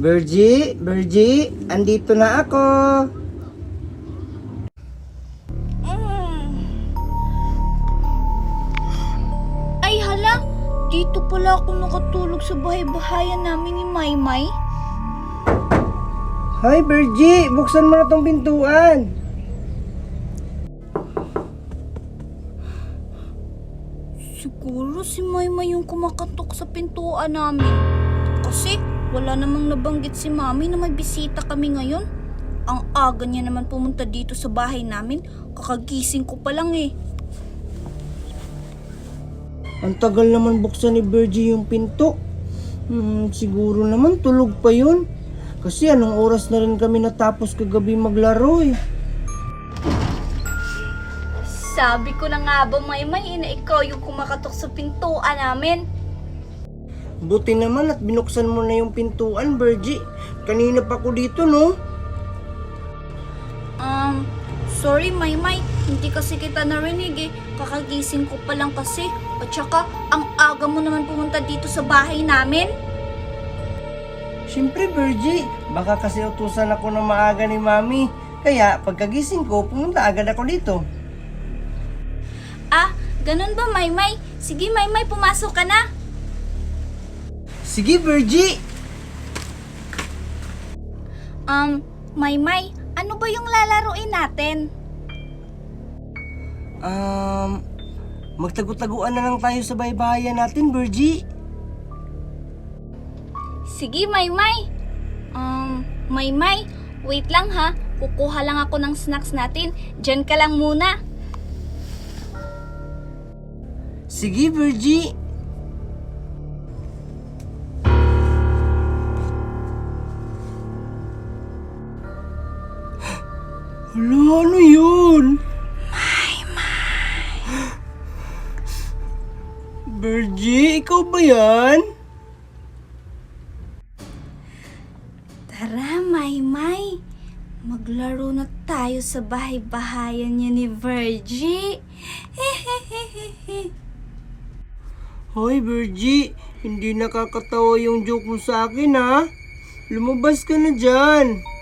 Virgie, andito na ako. Ay hala, dito pala ako nakatulog sa bahay-bahayan namin ni Maymay. Hi Virgie, buksan mo na tong pintuan. Siguro si Maymay yung kumakatok sa pintuan namin. Kasi wala namang nabanggit si Mami na may bisita kami ngayon. Ang aga niya naman pumunta dito sa bahay namin. Kakagising ko pa lang eh. Ang tagal naman buksan ni Virgie yung pinto. Siguro naman tulog pa yun. Kasi anong oras na rin kami natapos kagabi maglaro eh. Sabi ko na nga ba Maymay na ikaw yung kumakatok sa pintuan namin. Buti naman at binuksan mo na yung pintuan, Virgie. Kanina pa ko dito, no? Sorry Maymay, hindi kasi kita narinig eh. Kakagising ko pa lang kasi. At saka, ang aga mo naman pumunta dito sa bahay namin. Siyempre, Virgie. Baka kasi utusan ako na maaga ni Mami. Kaya, pagkagising ko, pumunta agad ako dito. Ah, ganun ba Maymay? Sige Maymay, pumasok ka na. Sige, Virgie! Maymay, ano ba yung lalaruin natin? Magtago-taguan na lang tayo sa baybayan natin, Virgie. Sige Maymay. Maymay, wait lang ha. Kukuha lang ako ng snacks natin. Diyan ka lang muna. Sige, Virgie. Hala, ano yun? Virgie, ikaw ba yan? Tara Maymay. Maglaro na tayo sa bahay-bahayan niya ni Virgie. Hoy, Virgie, hindi nakakatawa yung joke mo sa akin, ha? Lumabas ka na dyan.